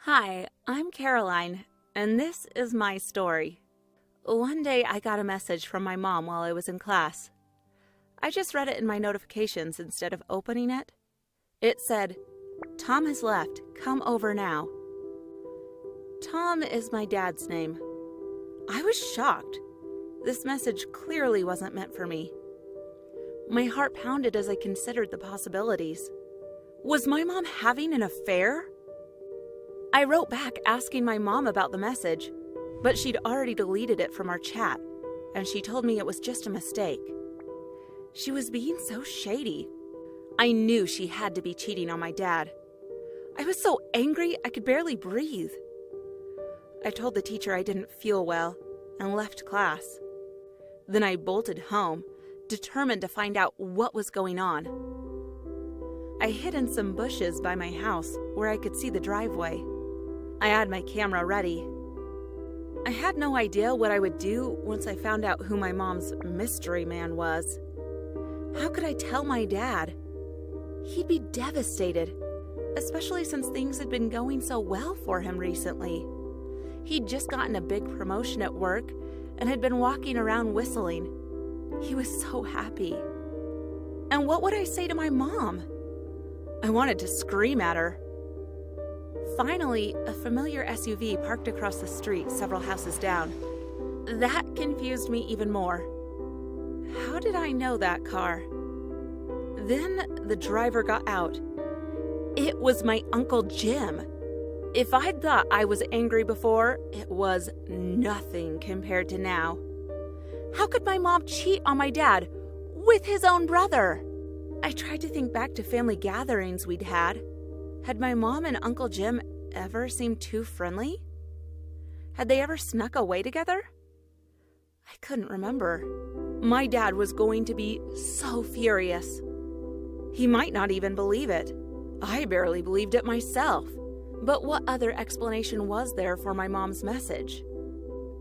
Hi, I'm Caroline, and this is my story. One day I got a message from my mom while I was in class. I just read it in my notifications instead of opening it. It said, "Tom has left. Come over now." Tom is my dad's name. I was shocked. This message clearly wasn't meant for me. My heart pounded as I considered the possibilities. Was my mom having an affair? I wrote back asking my mom about the message, but she'd already deleted it from our chat, and she told me it was just a mistake. She was being so shady. I knew she had to be cheating on my dad. I was so angry I could barely breathe. I told the teacher I didn't feel well and left class. Then I bolted home, determined to find out what was going on. I hid in some bushes by my house where I could see the driveway. I had my camera ready. I had no idea what I would do once I found out who my mom's mystery man was. How could I tell my dad? He'd be devastated, especially since things had been going so well for him recently. He'd just gotten a big promotion at work and had been walking around whistling. He was so happy. And what would I say to my mom? I wanted to scream at her. Finally, a familiar SUV parked across the street several houses down. That confused me even more. How did I know that car? Then the driver got out. It was my Uncle Jim. If I'd thought I was angry before, it was nothing compared to now. How could my mom cheat on my dad with his own brother? I tried to think back to family gatherings we'd had. Had my mom and Uncle Jim ever seemed too friendly? Had they ever snuck away together? I couldn't remember. My dad was going to be so furious. He might not even believe it. I barely believed it myself. But what other explanation was there for my mom's message?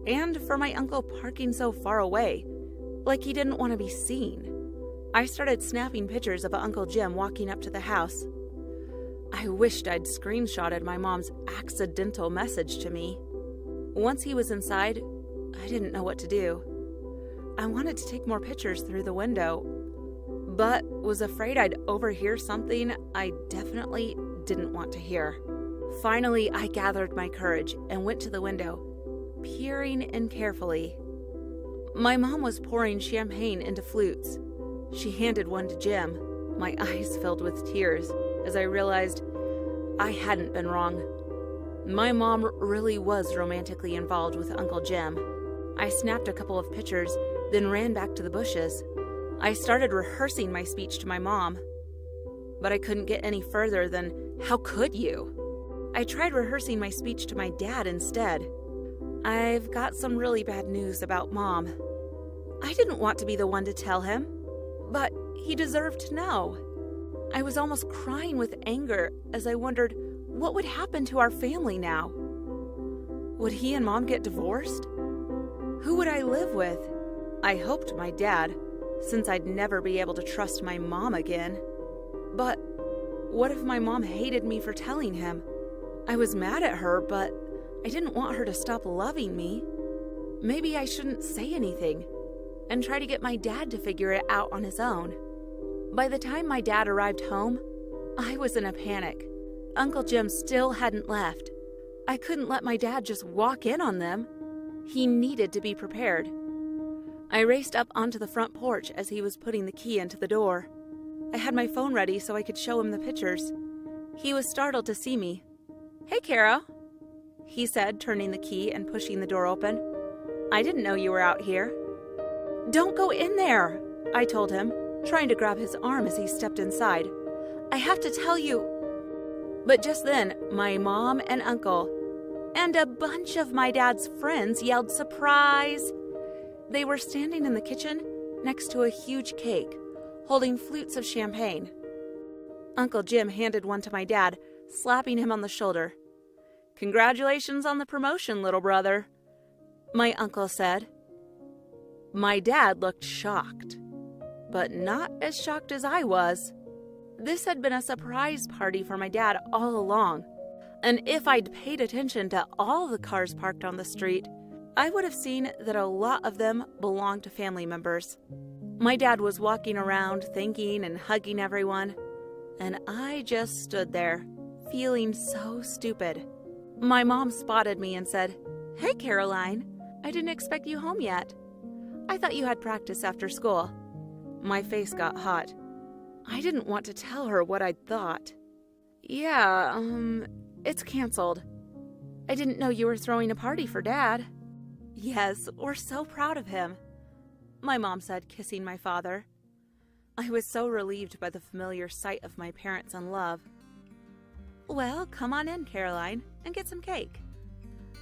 And for my uncle parking so far away, like he didn't want to be seen. I started snapping pictures of Uncle Jim walking up to the house. I wished I'd screenshotted my mom's accidental message to me. Once he was inside, I didn't know what to do. I wanted to take more pictures through the window, but was afraid I'd overhear something I definitely didn't want to hear. Finally, I gathered my courage and went to the window, peering in carefully. My mom was pouring champagne into flutes. She handed one to Jim. My eyes filled with tears as I realized I hadn't been wrong. My mom really was romantically involved with Uncle Jim. I snapped a couple of pictures, then ran back to the bushes. I started rehearsing my speech to my mom, but I couldn't get any further than, "How could you?" I tried rehearsing my speech to my dad instead. "I've got some really bad news about Mom." I didn't want to be the one to tell him, but he deserved to know. I was almost crying with anger as I wondered what would happen to our family now. Would he and Mom get divorced? Who would I live with? I hoped my dad, since I'd never be able to trust my mom again. But what if my mom hated me for telling him? I was mad at her, but I didn't want her to stop loving me. Maybe I shouldn't say anything and try to get my dad to figure it out on his own. By the time my dad arrived home, I was in a panic. Uncle Jim still hadn't left. I couldn't let my dad just walk in on them. He needed to be prepared. I raced up onto the front porch as he was putting the key into the door. I had my phone ready so I could show him the pictures. He was startled to see me. "Hey, Caro," he said, turning the key and pushing the door open. "I didn't know you were out here." "Don't go in there," I told him, trying to grab his arm as he stepped inside. "I have to tell you." But just then, my mom and uncle and a bunch of my dad's friends yelled "Surprise!" They were standing in the kitchen next to a huge cake, holding flutes of champagne. Uncle Jim handed one to my dad, slapping him on the shoulder. "Congratulations on the promotion, little brother," my uncle said. My dad looked shocked, but not as shocked as I was. This had been a surprise party for my dad all along. And if I'd paid attention to all the cars parked on the street, I would have seen that a lot of them belonged to family members. My dad was walking around thanking and hugging everyone, and I just stood there, feeling so stupid. My mom spotted me and said, "Hey, Caroline, I didn't expect you home yet. I thought you had practice after school." My face got hot. I didn't want to tell her what I'd thought. "Yeah, it's canceled. I didn't know you were throwing a party for Dad." "Yes, we're so proud of him," my mom said, kissing my father. I was so relieved by the familiar sight of my parents and love. "Well, come on in, Caroline, and get some cake."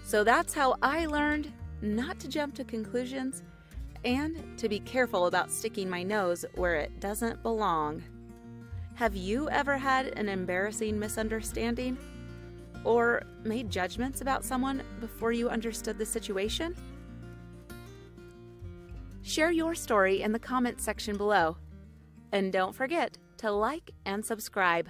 So that's how I learned not to jump to conclusions and to be careful about sticking my nose where it doesn't belong. Have you ever had an embarrassing misunderstanding? Or made judgments about someone before you understood the situation? Share your story in the comments section below. And don't forget to like and subscribe.